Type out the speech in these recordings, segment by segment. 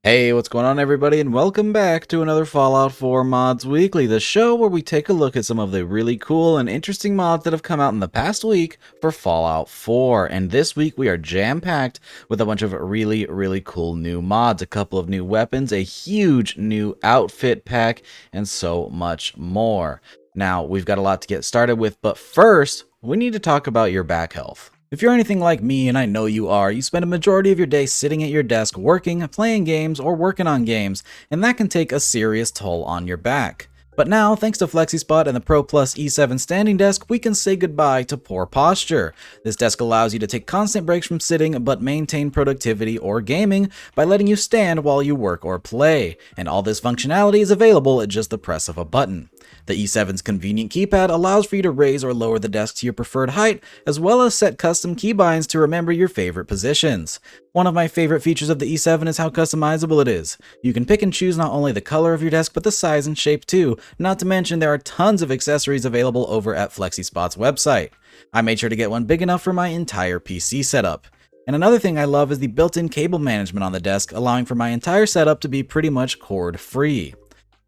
Hey, what's going on everybody, and welcome back to another Fallout 4 Mods Weekly, the show where we take a look at some of the really cool and interesting mods that have come out in the past week for Fallout 4. And this week we are jam-packed with a bunch of really cool new mods, a couple of new weapons, a huge new outfit pack, and so much more. Now, we've got a lot to get started with, but first, we need to talk about your back health. If you're anything like me, and I know you are, you spend a majority of your day sitting at your desk working, playing games, or working on games, and that can take a serious toll on your back. But now, thanks to Flexispot and the Pro Plus E7 standing desk, we can say goodbye to poor posture. This desk allows you to take constant breaks from sitting, but maintain productivity or gaming by letting you stand while you work or play, and all this functionality is available at just the press of a button. The E7's convenient keypad allows for you to raise or lower the desk to your preferred height, as well as set custom keybinds to remember your favorite positions. One of my favorite features of the E7 is how customizable it is. You can pick and choose not only the color of your desk, but the size and shape too, not to mention there are tons of accessories available over at Flexispot's website. I made sure to get one big enough for my entire PC setup. And another thing I love is the built-in cable management on the desk, allowing for my entire setup to be pretty much cord-free.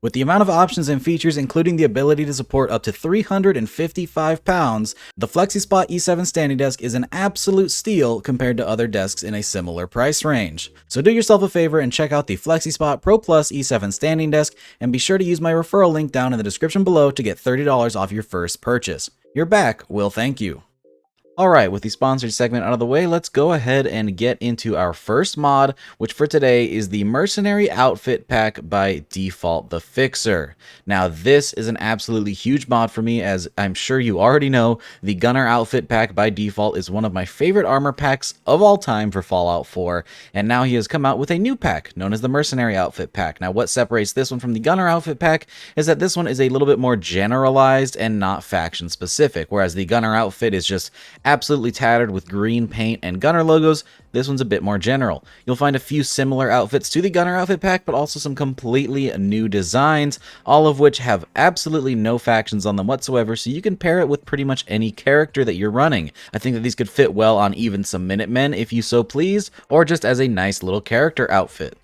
With the amount of options and features, including the ability to support up to 355 pounds, the Flexispot E7 standing desk is an absolute steal compared to other desks in a similar price range. So do yourself a favor and check out the Flexispot Pro Plus E7 standing desk, and be sure to use my referral link down in the description below to get $30 off your first purchase. Your back will thank you. Alright, with the sponsored segment out of the way, let's go ahead and get into our first mod, which for today is the Mercenary Outfit Pack by Defalt the Fixer. Now, this is an absolutely huge mod for me, as I'm sure you already know, the Gunner Outfit Pack by Defalt is one of my favorite armor packs of all time for Fallout 4, and now he has come out with a new pack, known as the Mercenary Outfit Pack. Now, what separates this one from the Gunner Outfit Pack is that this one is a little bit more generalized and not faction specific, whereas the Gunner Outfit is just absolutely tattered with green paint and Gunner logos. This one's a bit more general. You'll find a few similar outfits to the Gunner Outfit Pack, but also some completely new designs, all of which have absolutely no factions on them whatsoever, so you can pair it with pretty much any character that you're running. I think that these could fit well on even some Minutemen if you so pleased, or just as a nice little character outfit.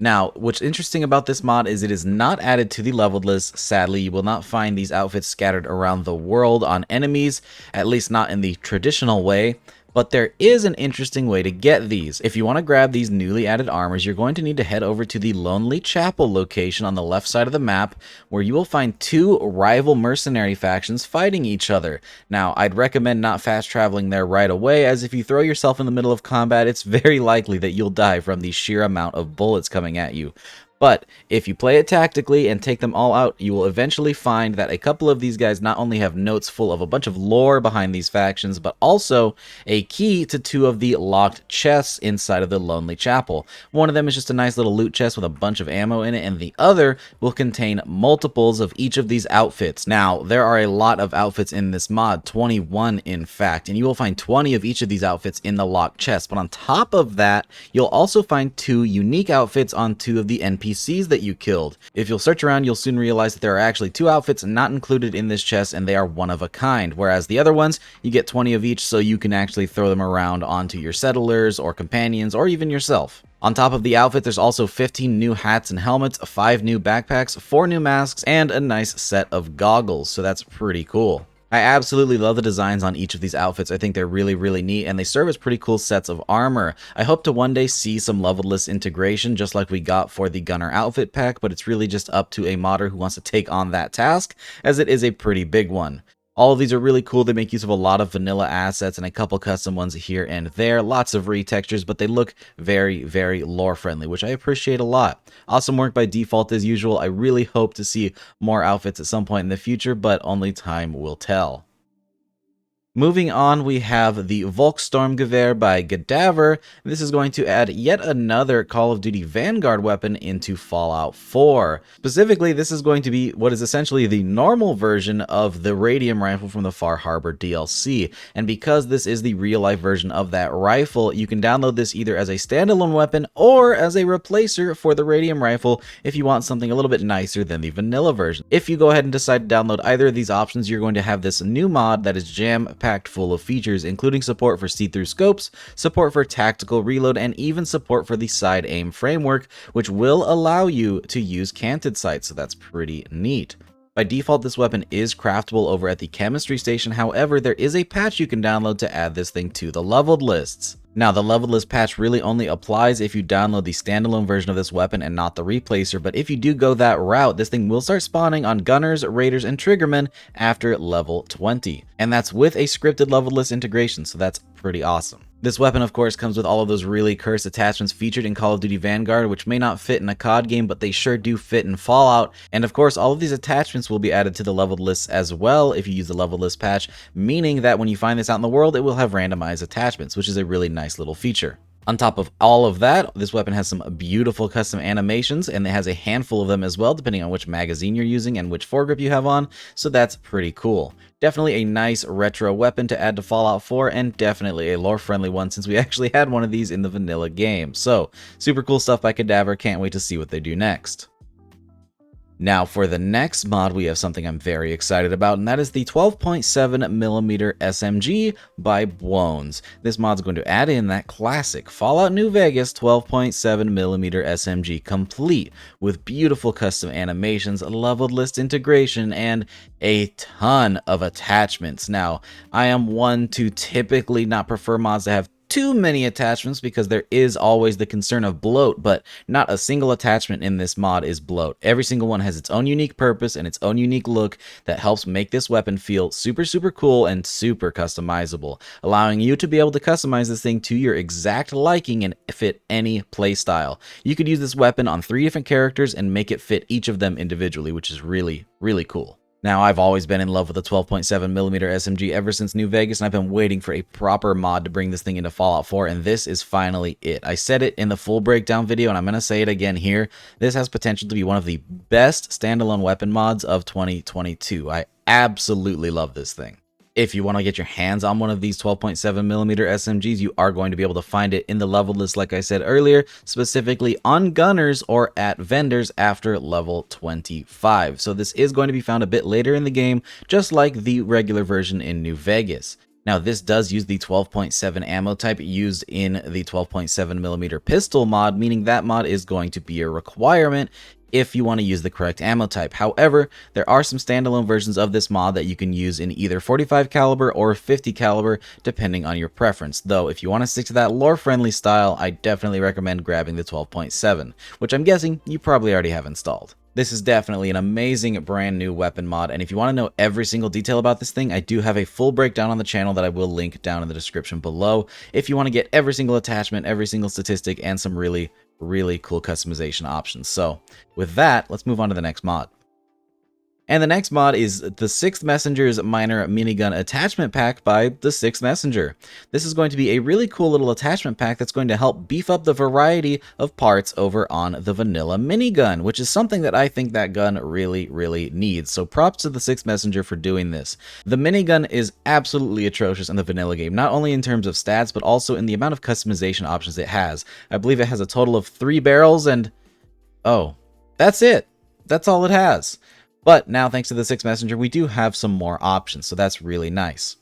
Now, what's interesting about this mod is it is not added to the leveled list. Sadly, you will not find these outfits scattered around the world on enemies, at least not in the traditional way. But there is an interesting way to get these. If you want to grab these newly added armors, you're going to need to head over to the Lonely Chapel location on the left side of the map, where you will find two rival mercenary factions fighting each other. Now, I'd recommend not fast traveling there right away, as if you throw yourself in the middle of combat, it's very likely that you'll die from the sheer amount of bullets coming at you. But if you play it tactically and take them all out, you will eventually find that a couple of these guys not only have notes full of a bunch of lore behind these factions, but also a key to two of the locked chests inside of the Lonely Chapel. One of them is just a nice little loot chest with a bunch of ammo in it, and the other will contain multiples of each of these outfits. Now, there are a lot of outfits in this mod, 21 in fact, and you will find 20 of each of these outfits in the locked chest. But on top of that, you'll also find two unique outfits on two of the NPCs that you killed. If you'll search around, you'll soon realize that there are actually two outfits not included in this chest, and they are one of a kind, whereas the other ones, you get 20 of each, so you can actually throw them around onto your settlers or companions or even yourself. On top of the outfit, there's also 15 new hats and helmets, 5 new backpacks, 4 new masks, and a nice set of goggles, so that's pretty cool. I absolutely love the designs on each of these outfits. I think they're really neat, and they serve as pretty cool sets of armor. I hope to one day see some leveled list integration just like we got for the Gunner Outfit Pack, but it's really just up to a modder who wants to take on that task, as it is a pretty big one. All of these are really cool. They make use of a lot of vanilla assets and a couple custom ones here and there. Lots of retextures, but they look very lore friendly, which I appreciate a lot. Awesome work by Defalt as usual. I really hope to see more outfits at some point in the future, but only time will tell. Moving on, we have the Volkssturmgewehr by Cadavver. This is going to add yet another Call of Duty Vanguard weapon into Fallout 4. Specifically, this is going to be what is essentially the normal version of the radium rifle from the Far Harbor DLC. And because this is the real-life version of that rifle, you can download this either as a standalone weapon or as a replacer for the radium rifle if you want something a little bit nicer than the vanilla version. If you go ahead and decide to download either of these options, you're going to have this new mod that is jam packed full of features, including support for see-through scopes, support for tactical reload, and even support for the side aim framework, which will allow you to use canted sights, so that's pretty neat. By default, this weapon is craftable over at the chemistry station. However, there is a patch you can download to add this thing to the leveled lists. Now, the leveled list patch really only applies if you download the standalone version of this weapon and not the replacer, but if you do go that route, this thing will start spawning on gunners, raiders, and triggermen after level 20. And that's with a scripted leveled list integration, so that's pretty awesome. This weapon, of course, comes with all of those really cursed attachments featured in Call of Duty Vanguard, which may not fit in a COD game, but they sure do fit in Fallout. And of course, all of these attachments will be added to the leveled lists as well if you use the leveled list patch, meaning that when you find this out in the world, it will have randomized attachments, which is a really nice little feature. On top of all of that, this weapon has some beautiful custom animations, and it has a handful of them as well, depending on which magazine you're using and which foregrip you have on, so that's pretty cool. Definitely a nice retro weapon to add to Fallout 4, and definitely a lore-friendly one since we actually had one of these in the vanilla game. So, super cool stuff by Cadavver, can't wait to see what they do next. Now for the next mod, we have something I'm very excited about, and that is the 12.7mm SMG by Bwones. This mod's going to add in that classic Fallout New Vegas 12.7mm SMG, complete with beautiful custom animations, leveled list integration, and a ton of attachments. Now, I am one to typically not prefer mods that have too many attachments because there is always the concern of bloat, but not a single attachment in this mod is bloat. Every single one has its own unique purpose and its own unique look that helps make this weapon feel super cool and super customizable, allowing you to be able to customize this thing to your exact liking and fit any playstyle. You could use this weapon on 3 different characters and make it fit each of them individually, which is really cool. Now, I've always been in love with the 12.7mm SMG ever since New Vegas, and I've been waiting for a proper mod to bring this thing into Fallout 4, and this is finally it. I said it in the full breakdown video, and I'm going to say it again here. This has potential to be one of the best standalone weapon mods of 2022. I absolutely love this thing. If you want to get your hands on one of these 12.7mm SMGs, you are going to be able to find it in the level list, like I said earlier, specifically on gunners or at vendors after level 25. So this is going to be found a bit later in the game, just like the regular version in New Vegas. Now, this does use the 12.7 ammo type used in the 12.7mm pistol mod, meaning that mod is going to be a requirement if you want to use the correct ammo type. However, there are some standalone versions of this mod that you can use in either 45 caliber or 50 caliber, depending on your preference. Though, if you want to stick to that lore-friendly style, I definitely recommend grabbing the 12.7, which I'm guessing you probably already have installed. This is definitely an amazing brand new weapon mod, and if you want to know every single detail about this thing, I do have a full breakdown on the channel that I will link down in the description below if you want to get every single attachment, every single statistic, and some really cool customization options. So with that, let's move on to the next mod. And the next mod is the 6th Messenger's Minor Minigun Attachment Pack by the 6th Messenger. This is going to be a really cool little attachment pack that's going to help beef up the variety of parts over on the vanilla minigun, which is something that I think that gun really needs. So props to the 6th Messenger for doing this. The minigun is absolutely atrocious in the vanilla game, not only in terms of stats, but also in the amount of customization options it has. I believe it has a total of 3 barrels and... oh, that's it. That's all it has. But now, thanks to the 6th Messenger, we do have some more options, so that's really nice.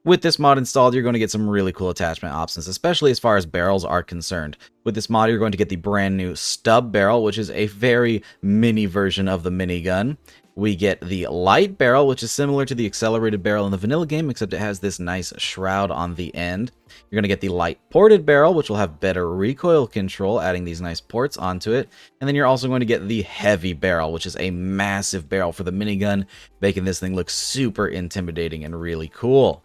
With this mod installed, you're going to get some really cool attachment options, especially as far as barrels are concerned. With this mod, you're going to get the brand new stub barrel, which is a very mini version of the minigun. We get the light barrel, which is similar to the accelerated barrel in the vanilla game, except it has this nice shroud on the end. You're going to get the light ported barrel, which will have better recoil control, adding these nice ports onto it. And then you're also going to get the heavy barrel, which is a massive barrel for the minigun, making this thing look super intimidating and really cool.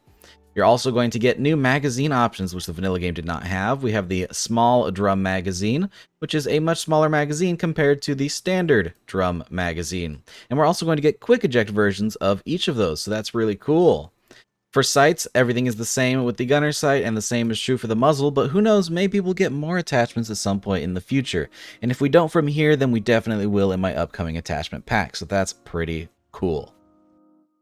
You're also going to get new magazine options, which the vanilla game did not have. We have the small drum magazine, which is a much smaller magazine compared to the standard drum magazine. And we're also going to get quick eject versions of each of those, so that's really cool. For sights, everything is the same with the gunner sight, and the same is true for the muzzle, but who knows, maybe we'll get more attachments at some point in the future. And if we don't from here, then we definitely will in my upcoming attachment pack, so that's pretty cool.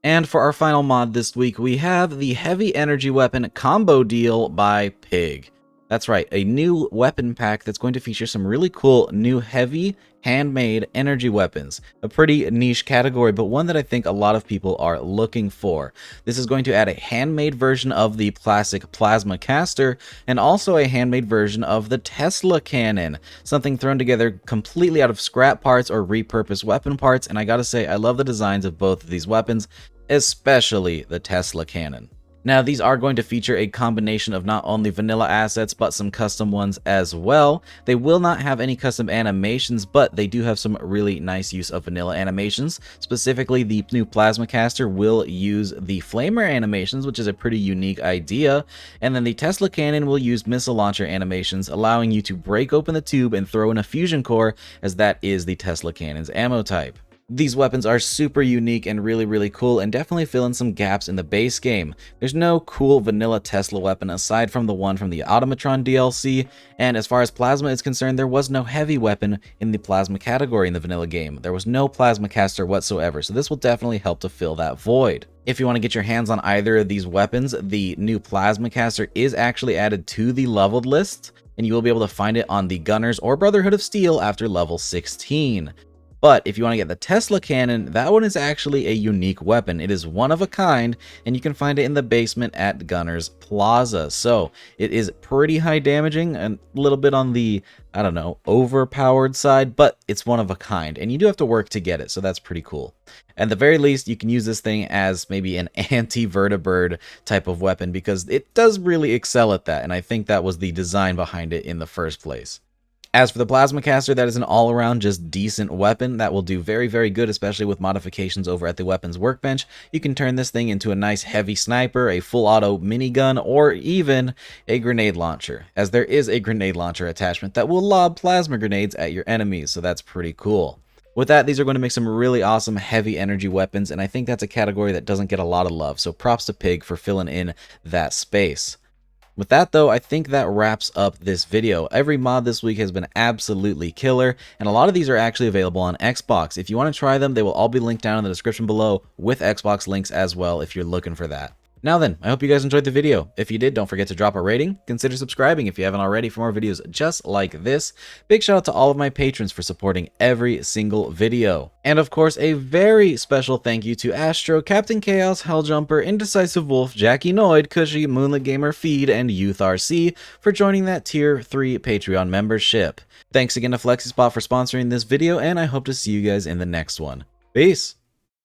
And for our final mod this week, we have the Heavy Energy Weapon Combo Deal by Pig. That's right, a new weapon pack that's going to feature some really cool new heavy handmade energy weapons. A pretty niche category, but one that I think a lot of people are looking for. This is going to add a handmade version of the classic plasma caster and also a handmade version of the Tesla cannon, something thrown together completely out of scrap parts or repurposed weapon parts. And I gotta say, I love the designs of both of these weapons, especially the Tesla cannon. Now, these are going to feature a combination of not only vanilla assets, but some custom ones as well. They will not have any custom animations, but they do have some really nice use of vanilla animations. Specifically, the new Plasma Caster will use the Flamer animations, which is a pretty unique idea. And then the Tesla Cannon will use missile launcher animations, allowing you to break open the tube and throw in a fusion core, as that is the Tesla Cannon's ammo type. These weapons are super unique and really cool, and definitely fill in some gaps in the base game. There's no cool vanilla Tesla weapon aside from the one from the Automatron DLC, and as far as Plasma is concerned, there was no heavy weapon in the Plasma category in the vanilla game. There was no Plasma Caster whatsoever, so this will definitely help to fill that void. If you want to get your hands on either of these weapons, the new Plasma Caster is actually added to the leveled list, and you will be able to find it on the Gunners or Brotherhood of Steel after level 16. But if you want to get the Tesla Cannon, that one is actually a unique weapon. It is one of a kind, and you can find it in the basement at Gunners Plaza. So it is pretty high damaging, and a little bit on the, I don't know, overpowered side, but it's one of a kind, and you do have to work to get it, so that's pretty cool. At the very least, you can use this thing as maybe an anti-vertibird type of weapon, because it does really excel at that, and I think that was the design behind it in the first place. As for the Plasma Caster, that is an all-around just decent weapon that will do very good, especially with modifications over at the weapons workbench. You can turn this thing into a nice heavy sniper, a full auto minigun, or even a grenade launcher, as there is a grenade launcher attachment that will lob plasma grenades at your enemies, so that's pretty cool. With that, these are going to make some really awesome heavy energy weapons, and I think that's a category that doesn't get a lot of love, so props to Pig for filling in that space. With that though, I think that wraps up this video. Every mod this week has been absolutely killer, and a lot of these are actually available on Xbox. If you want to try them, they will all be linked down in the description below with Xbox links as well if you're looking for that. Now then, I hope you guys enjoyed the video. If you did, don't forget to drop a rating. Consider subscribing if you haven't already for more videos just like this. Big shout out to all of my patrons for supporting every single video. And of course, a very special thank you to Astro, Captain Chaos, Helljumper, Indecisive Wolf, Jackie Noid, Cushy, Moonlit Gamer Feed, and Youth RC for joining that Tier 3 Patreon membership. Thanks again to Flexispot for sponsoring this video, and I hope to see you guys in the next one. Peace!